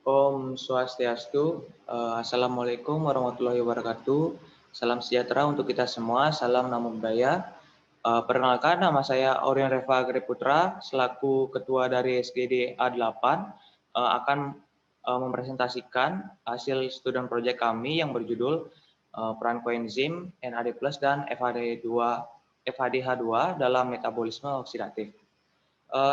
Om Swastiastu, Assalamualaikum warahmatullahi wabarakatuh. Salam sejahtera untuk kita semua, salam namo buddhaya. Perkenalkan, nama saya Aurel Reva Griputra, selaku Ketua dari SGD A8, akan mempresentasikan hasil student project kami yang berjudul peran koenzim NAD+ dan FADH2 dalam metabolisme oksidatif.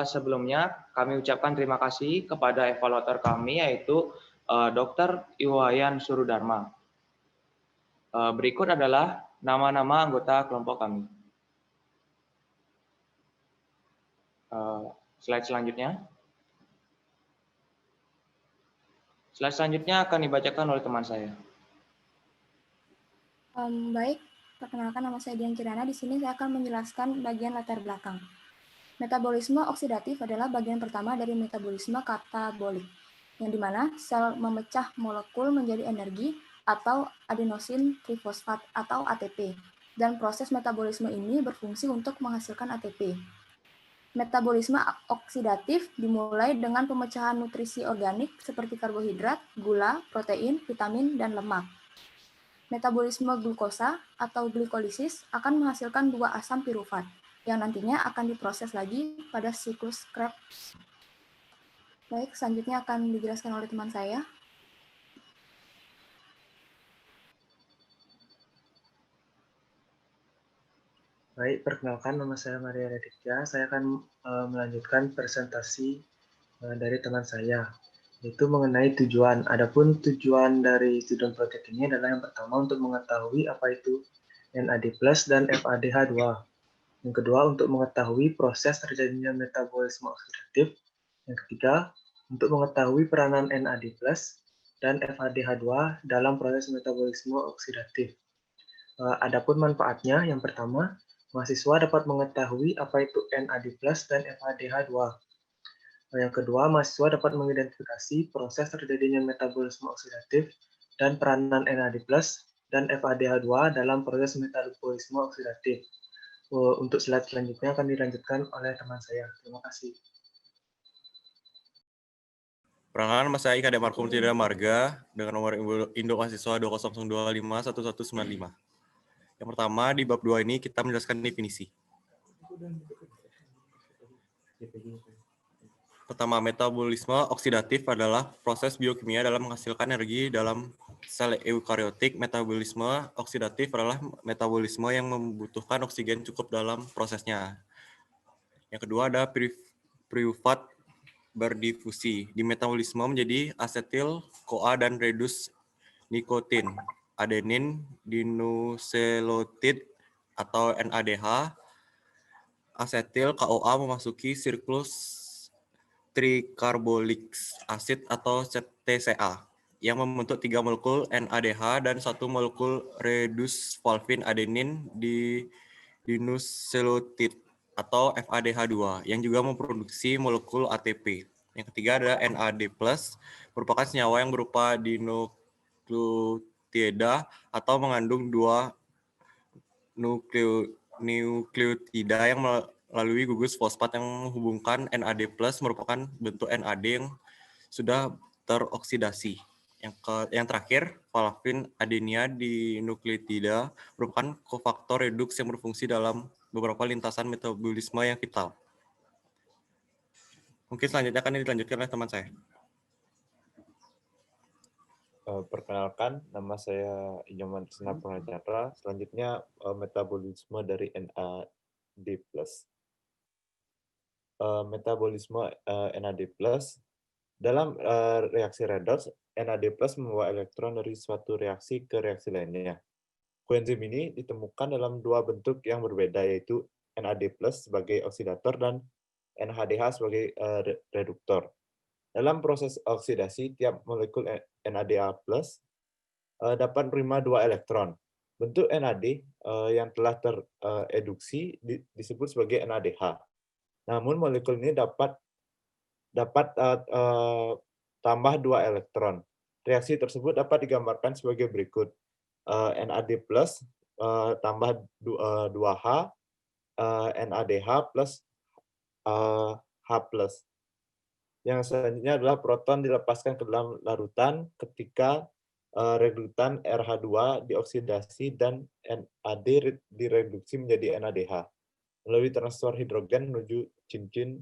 Sebelumnya kami ucapkan terima kasih kepada evaluator kami yaitu Dr. Iwayan Surudharma. Berikut adalah nama-nama anggota kelompok kami. Slide selanjutnya. Slide selanjutnya akan dibacakan oleh teman saya. Baik, perkenalkan nama saya Dian Kirana. Di sini saya akan menjelaskan bagian latar belakang. Metabolisme oksidatif adalah bagian pertama dari metabolisme katabolik, yang dimana sel memecah molekul menjadi energi atau adenosin trifosfat atau ATP, dan proses metabolisme ini berfungsi untuk menghasilkan ATP. Metabolisme oksidatif dimulai dengan pemecahan nutrisi organik seperti karbohidrat, gula, protein, vitamin, dan lemak. Metabolisme glukosa atau glikolisis akan menghasilkan 2 asam pirufat yang nantinya akan diproses lagi pada siklus Krebs. Baik, selanjutnya akan dijelaskan oleh teman saya. Baik, perkenalkan nama saya Maria Raditya. Saya akan melanjutkan presentasi dari teman saya, yaitu mengenai tujuan. Adapun tujuan dari student project ini adalah yang pertama untuk mengetahui apa itu NAD+ dan FADH2. Yang kedua untuk mengetahui proses terjadinya metabolisme oksidatif. Yang ketiga untuk mengetahui peranan NAD+ dan FADH2 dalam proses metabolisme oksidatif. Adapun manfaatnya, yang pertama, mahasiswa dapat mengetahui apa itu NAD+ dan FADH2. Yang kedua, mahasiswa dapat mengidentifikasi proses terjadinya metabolisme oksidatif dan peranan NAD+ dan FADH2 dalam proses metabolisme oksidatif. Untuk slide selanjutnya akan dilanjutkan oleh teman saya. Terima kasih. Perkenalkan, nama saya Ika Demarkum Tida Marga dengan nomor induk mahasiswa 20251195. Yang pertama, di bab 2 ini kita menjelaskan definisi. Pertama, metabolisme oksidatif adalah proses biokimia dalam menghasilkan energi dalam sel eukariotik. Metabolisme oksidatif adalah metabolisme yang membutuhkan oksigen cukup dalam prosesnya. Yang kedua ada pirufat berdifusi. Di metabolisme menjadi asetil CoA dan redus nikotin, adenin dinucleotide atau NADH, asetil CoA memasuki siklus tricarboxylic acid atau TCA yang membentuk 3 molekul NADH dan 1 molekul redus valvin adenin di dinucleotide atau FADH2 yang juga memproduksi molekul ATP. Yang ketiga ada NAD+, merupakan senyawa yang berupa dinukleotida atau mengandung 2 nukleotida yang melalui gugus fosfat yang menghubungkan NAD+ merupakan bentuk NAD yang sudah teroksidasi. Yang terakhir, valvin adenia dinukleotida merupakan kofaktor reduks yang berfungsi dalam beberapa lintasan metabolisme yang vital. Mungkin selanjutnya akan dilanjutkan oleh teman saya. Perkenalkan, nama saya Inyoman Krisna Purnachandra. Selanjutnya metabolisme dari NAD+. Metabolisme NAD+. Dalam reaksi redoks, NAD+ membawa elektron dari suatu reaksi ke reaksi lainnya. Koenzim ini ditemukan dalam 2 bentuk yang berbeda, yaitu NAD+ sebagai oksidator dan NADH sebagai reduktor. Dalam proses oksidasi, tiap molekul NADH+ dapat menerima 2 elektron. Bentuk NAD yang telah tereduksi disebut sebagai NADH. Namun molekul ini dapat tambah 2 elektron. Reaksi tersebut dapat digambarkan sebagai berikut. NAD+ tambah 2H, NADH plus H+. Yang selanjutnya adalah proton dilepaskan ke dalam larutan ketika regrutan RH2 dioksidasi dan NAD direduksi menjadi NADH melalui transfer hidrogen menuju cincin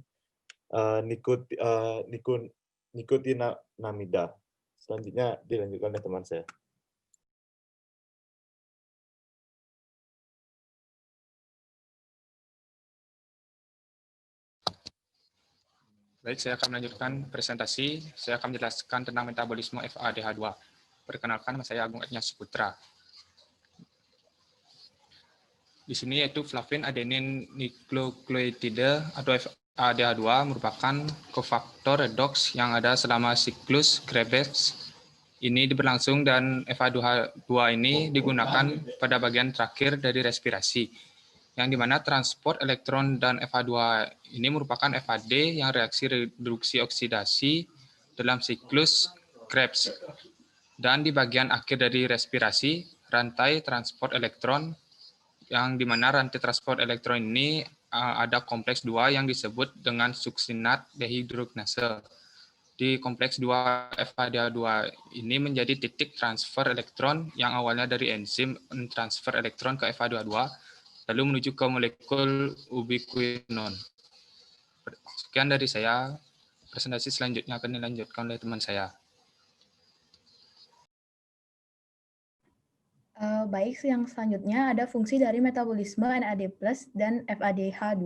nikotinamida. Selanjutnya dilanjutkan oleh teman saya. Baik, saya akan melanjutkan presentasi. Saya akan menjelaskan tentang metabolisme FADH2. Perkenalkan, nama saya Agung Ednya Saputra. Di sini yaitu flavin adenin nukleotida atau FADH2 merupakan kofaktor redoks yang ada selama siklus Krebs ini berlangsung, dan FADH2 ini digunakan pada bagian terakhir dari respirasi, yang dimana transport elektron dan FA2 ini merupakan FAD yang reaksi reduksi oksidasi dalam siklus Krebs. Dan di bagian akhir dari respirasi, rantai transport elektron, yang dimana rantai transport elektron ini ada kompleks 2 yang disebut dengan suksinat dehidrogenase. Di kompleks 2 FADH2 ini menjadi titik transfer elektron yang awalnya dari enzim transfer elektron ke FADH2 lalu menuju ke molekul ubiquinon. Sekian dari saya. Presentasi selanjutnya akan dilanjutkan oleh teman saya. Baik, yang selanjutnya ada fungsi dari metabolisme NAD+ dan FADH2.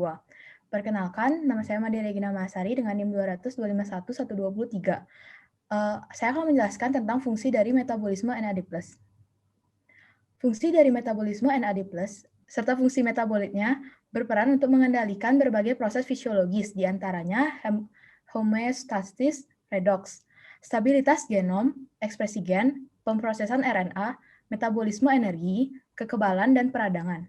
Perkenalkan, nama saya Made Regina Masari dengan NIM 200251123. Saya akan menjelaskan tentang fungsi dari metabolisme NAD+. Fungsi dari metabolisme NAD+, serta fungsi metabolitnya berperan untuk mengendalikan berbagai proses fisiologis, diantaranya homeostasis redoks, stabilitas genom, ekspresi gen, pemrosesan RNA, metabolisme energi, kekebalan, dan peradangan.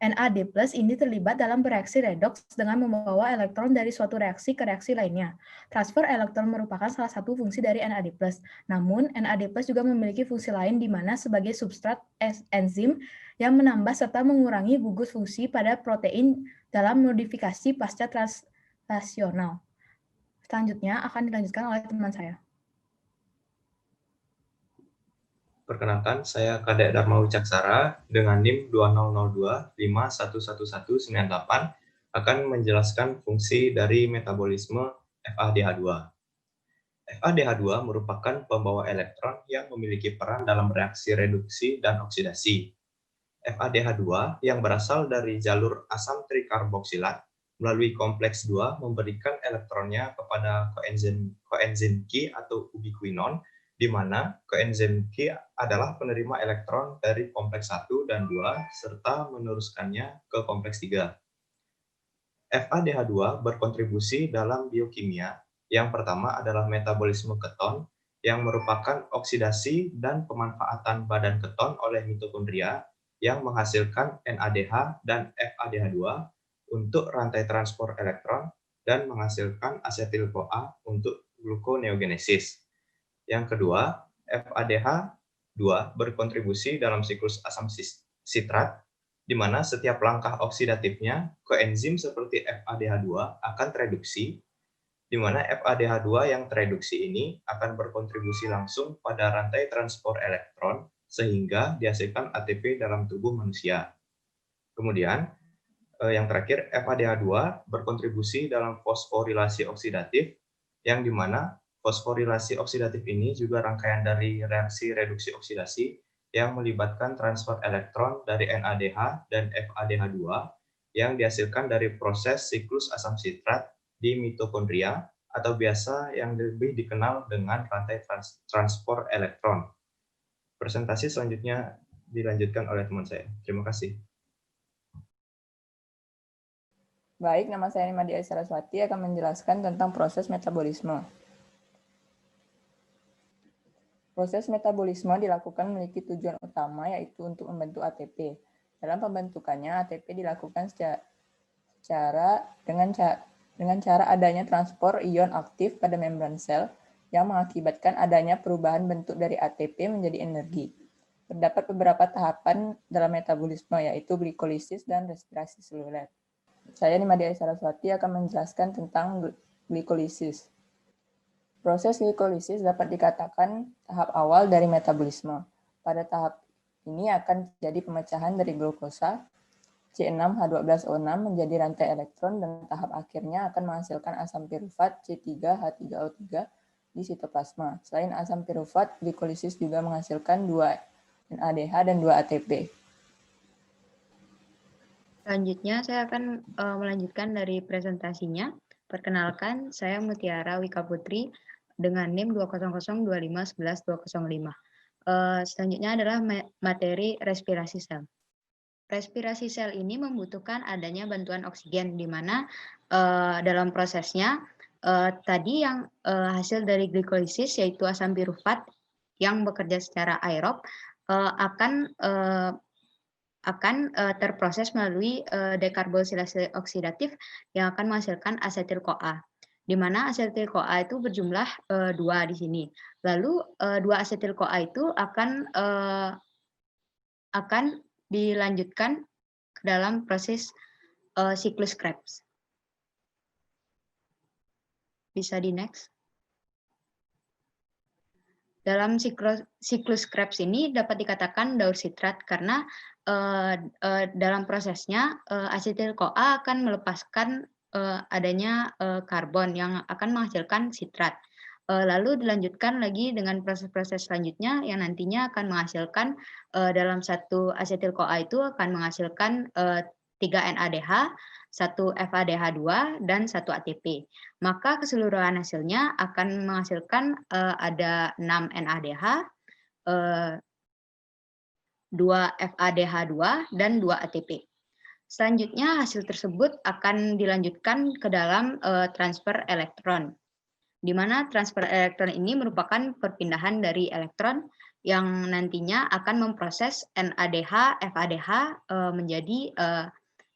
NAD+ ini terlibat dalam bereaksi redoks dengan membawa elektron dari suatu reaksi ke reaksi lainnya. Transfer elektron merupakan salah satu fungsi dari NAD+. Namun, NAD+ juga memiliki fungsi lain di mana sebagai substrat enzim yang menambah serta mengurangi gugus fungsi pada protein dalam modifikasi pasca translasional. Selanjutnya akan dilanjutkan oleh teman saya. Perkenalkan, saya Kadek Dharma Wicaksara dengan NIM 2002511198 akan menjelaskan fungsi dari metabolisme FADH2. FADH2 merupakan pembawa elektron yang memiliki peran dalam reaksi reduksi dan oksidasi. FADH2 yang berasal dari jalur asam trikarboksilat melalui kompleks 2 memberikan elektronnya kepada koenzim Q atau ubiquinon, di mana koenzim Q adalah penerima elektron dari kompleks 1 dan 2 serta meneruskannya ke kompleks 3. FADH2 berkontribusi dalam biokimia. Yang pertama adalah metabolisme keton, yang merupakan oksidasi dan pemanfaatan badan keton oleh mitokondria yang menghasilkan NADH dan FADH2 untuk rantai transport elektron dan menghasilkan asetil-CoA untuk gluconeogenesis. Yang kedua, FADH2 berkontribusi dalam siklus asam sitrat, di mana setiap langkah oksidatifnya koenzim seperti FADH2 akan tereduksi, di mana FADH2 yang tereduksi ini akan berkontribusi langsung pada rantai transport elektron sehingga dihasilkan ATP dalam tubuh manusia. Kemudian, yang terakhir, FADH2 berkontribusi dalam fosforilasi oksidatif, yang di mana fosforilasi oksidatif ini juga rangkaian dari reaksi reduksi oksidasi yang melibatkan transfer elektron dari NADH dan FADH2 yang dihasilkan dari proses siklus asam sitrat di mitokondria atau biasa yang lebih dikenal dengan rantai transport elektron. Presentasi selanjutnya dilanjutkan oleh teman saya. Terima kasih. Baik, nama saya Nimadia Saraswati akan menjelaskan tentang proses metabolisme. Proses metabolisme dilakukan memiliki tujuan utama, yaitu untuk membentuk ATP. Dalam pembentukannya, ATP dilakukan dengan cara adanya transport ion aktif pada membran sel yang mengakibatkan adanya perubahan bentuk dari ATP menjadi energi. Terdapat beberapa tahapan dalam metabolisme, yaitu glikolisis dan respirasi seluler. Saya Nimadia Saraswati akan menjelaskan tentang glikolisis. Proses glikolisis dapat dikatakan tahap awal dari metabolisme. Pada tahap ini akan terjadi pemecahan dari glukosa C6H12O6 menjadi rantai elektron dan tahap akhirnya akan menghasilkan asam pirufat C3H3O3 di sitoplasma. Selain asam pirufat, glikolisis juga menghasilkan 2 NADH dan 2 ATP. Selanjutnya saya akan melanjutkan dari presentasinya. Perkenalkan, saya Mutiara Wika Putri dengan NIM 20025111205. Selanjutnya adalah materi respirasi sel. Respirasi sel ini membutuhkan adanya bantuan oksigen, di mana dalam prosesnya tadi yang hasil dari glikolisis yaitu asam pirufat yang bekerja secara aerob akan terproses melalui dekarboksilasi oksidatif yang akan menghasilkan asetil-CoA, di mana asetil-CoA itu berjumlah 2 di sini. Lalu 2 asetil-CoA itu akan dilanjutkan ke dalam proses siklus Krebs. Bisa di next. Dalam siklus Krebs ini dapat dikatakan daur sitrat karena dalam prosesnya asetil-CoA akan melepaskan adanya karbon yang akan menghasilkan sitrat. Lalu dilanjutkan lagi dengan proses-proses selanjutnya yang nantinya akan menghasilkan dalam satu asetil-CoA itu akan menghasilkan 3 NADH, 1 FADH2, dan 1 ATP. Maka keseluruhan hasilnya akan menghasilkan ada 6 NADH, 2 FADH2, dan 2 ATP. Selanjutnya hasil tersebut akan dilanjutkan ke dalam transfer elektron, di mana transfer elektron ini merupakan perpindahan dari elektron yang nantinya akan memproses NADH, FADH menjadi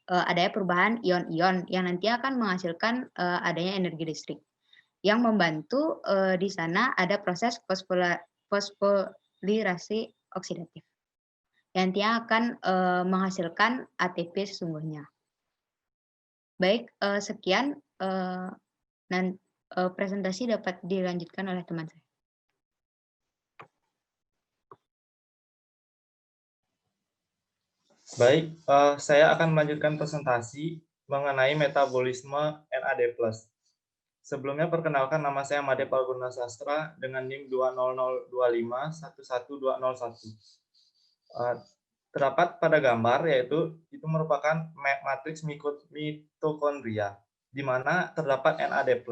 adanya perubahan ion-ion yang nanti akan menghasilkan adanya energi listrik. Yang membantu di sana ada proses fosforilasi oksidatif yang nantinya akan menghasilkan ATP sesungguhnya. Baik, sekian presentasi dapat dilanjutkan oleh teman saya. Baik, saya akan melanjutkan presentasi mengenai metabolisme NAD+. Sebelumnya perkenalkan, nama saya Made Palguna Sastra dengan NIM 20025111201. Terdapat pada gambar yaitu itu merupakan matriks mitokondria di mana terdapat NAD+.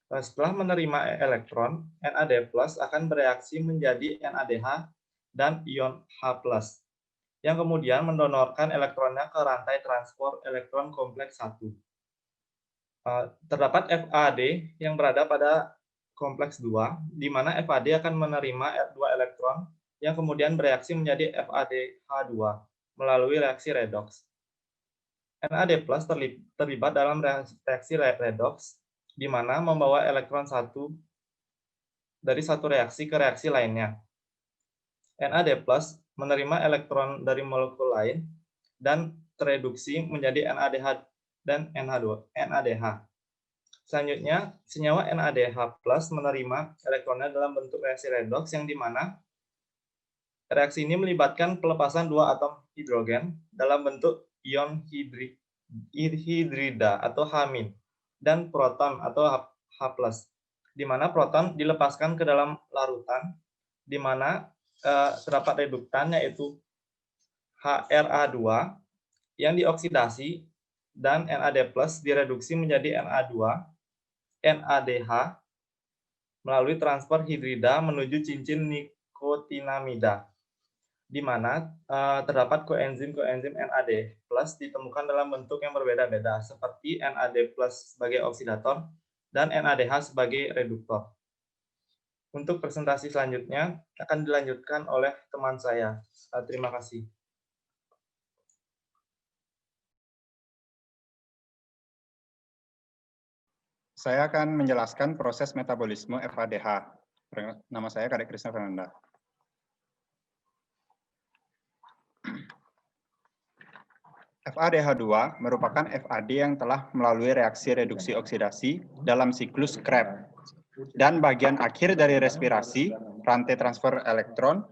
Setelah menerima elektron, NAD+ akan bereaksi menjadi NADH dan ion H+, yang kemudian mendonorkan elektronnya ke rantai transport elektron kompleks 1. Terdapat FAD yang berada pada kompleks 2, di mana FAD akan menerima 2 elektron yang kemudian bereaksi menjadi FADH2 melalui reaksi redoks. NAD+ terlibat dalam reaksi redoks, di mana membawa elektron 1 dari satu reaksi ke reaksi lainnya. NAD+ menerima elektron dari molekul lain dan tereduksi menjadi NADH dan NADH. Selanjutnya, senyawa NADH+ menerima elektronnya dalam bentuk reaksi redoks yang di mana reaksi ini melibatkan pelepasan 2 atom hidrogen dalam bentuk ion hidrida atau H- dan proton atau H+, di mana proton dilepaskan ke dalam larutan di mana terdapat reduktan yaitu HRA2 yang dioksidasi dan NAD+ direduksi menjadi Na2, NADH melalui transfer hidrida menuju cincin nikotinamida, di mana terdapat koenzim NAD+ ditemukan dalam bentuk yang berbeda-beda seperti NAD+ sebagai oksidator dan NADH sebagai reduktor. Untuk presentasi selanjutnya akan dilanjutkan oleh teman saya. Terima kasih. Saya akan menjelaskan proses metabolisme FADH. Nama saya Kadek Krisna Fernanda. FADH2 merupakan FAD yang telah melalui reaksi reduksi oksidasi dalam siklus Krebs. dan bagian akhir dari respirasi, rantai transfer elektron,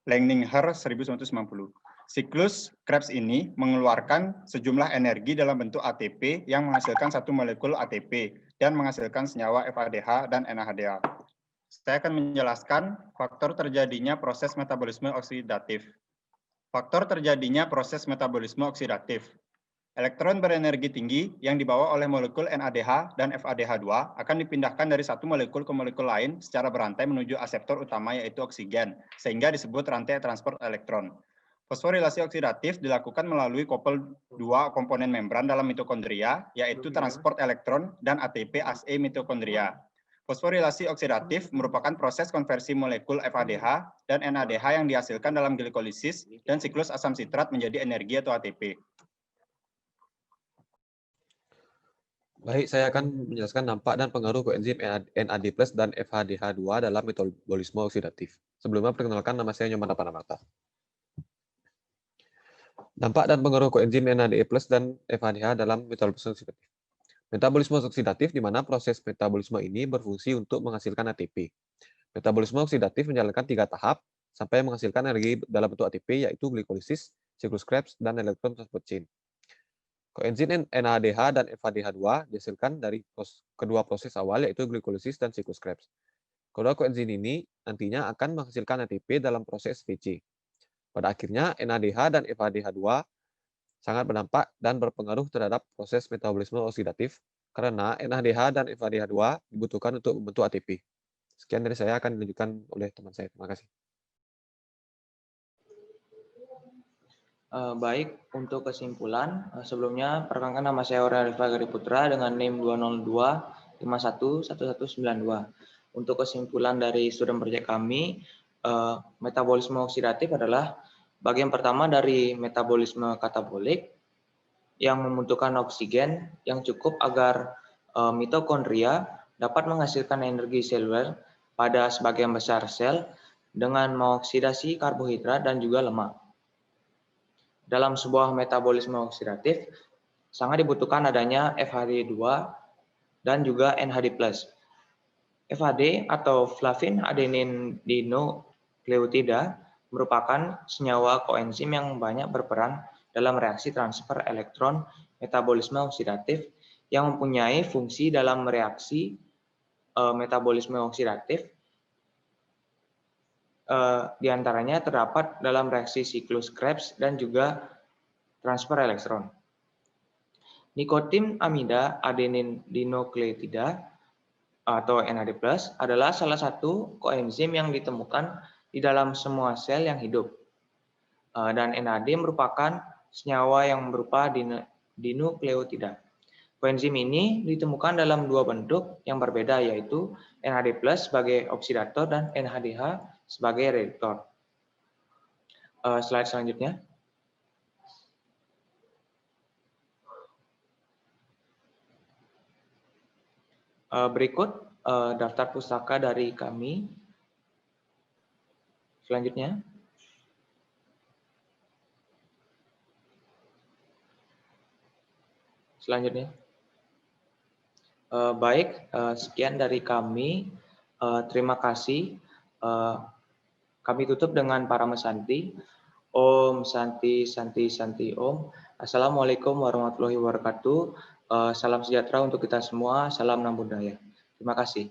Lengninger 1990. Siklus Krebs ini mengeluarkan sejumlah energi dalam bentuk ATP yang menghasilkan satu molekul ATP dan menghasilkan senyawa FADH dan NADH. Saya akan menjelaskan faktor terjadinya proses metabolisme oksidatif. Faktor terjadinya proses metabolisme oksidatif. Elektron berenergi tinggi yang dibawa oleh molekul NADH dan FADH2 akan dipindahkan dari satu molekul ke molekul lain secara berantai menuju aseptor utama yaitu oksigen, sehingga disebut rantai transport elektron. Fosforilasi oksidatif dilakukan melalui couple dua komponen membran dalam mitokondria, yaitu transport elektron dan ATP ASE mitokondria. Fosforilasi oksidatif merupakan proses konversi molekul FADH dan NADH yang dihasilkan dalam glikolisis dan siklus asam sitrat menjadi energi atau ATP. Baik, saya akan menjelaskan dampak dan pengaruh koenzim NAD+ dan FADH2 dalam metabolisme oksidatif. Sebelumnya, perkenalkan, nama saya Nyoman Rapanamata. Dampak dan pengaruh koenzim NAD+ dan FADH dalam metabolisme oksidatif. Metabolisme oksidatif di mana proses metabolisme ini berfungsi untuk menghasilkan ATP. Metabolisme oksidatif menjalankan 3 tahap sampai menghasilkan energi dalam bentuk ATP, yaitu glikolisis, siklus Krebs, dan elektron transport chain. Koenzim NADH dan FADH2 dihasilkan dari kedua proses awal, yaitu glikolisis dan siklus Krebs. Kedua koenzim ini nantinya akan menghasilkan ATP dalam proses VC. Pada akhirnya, NADH dan FADH2 sangat berdampak dan berpengaruh terhadap proses metabolisme oksidatif karena NADH dan FADH2 dibutuhkan untuk membentuk ATP. Sekian dari saya, akan dilanjutkan oleh teman saya. Terima kasih. Baik, untuk kesimpulan, sebelumnya perkenalkan, nama saya Orion Reva Gariputra dengan NIM 202511192. Untuk kesimpulan dari student project kami, metabolisme oksidatif adalah bagian pertama dari metabolisme katabolik yang membutuhkan oksigen yang cukup agar mitokondria dapat menghasilkan energi seluler pada sebagian besar sel dengan mengoksidasi karbohidrat dan juga lemak. Dalam sebuah metabolisme oksidatif, sangat dibutuhkan adanya FAD2 dan juga NAD+. FAD atau flavin adenin dinukleotida merupakan senyawa koenzim yang banyak berperan dalam reaksi transfer elektron metabolisme oksidatif yang mempunyai fungsi dalam reaksi metabolisme oksidatif. Di antaranya terdapat dalam reaksi siklus Krebs dan juga transfer elektron. Nikotin amida adenin dinukleotida atau NAD+ adalah salah satu koenzim yang ditemukan di dalam semua sel yang hidup. Dan NAD merupakan senyawa yang berupa dinukleotida. Koenzim ini ditemukan dalam dua bentuk yang berbeda, yaitu NAD+ sebagai oksidator dan NADH sebagai reduktor. Slide selanjutnya. Berikut daftar pustaka dari kami. Selanjutnya. Baik, sekian dari kami. Terima kasih. Kami tutup dengan Parama Santi. Om Santi Santi Santi Om. Assalamualaikum warahmatullahi wabarakatuh. Salam sejahtera untuk kita semua. Salam Nam Budaya. Terima kasih.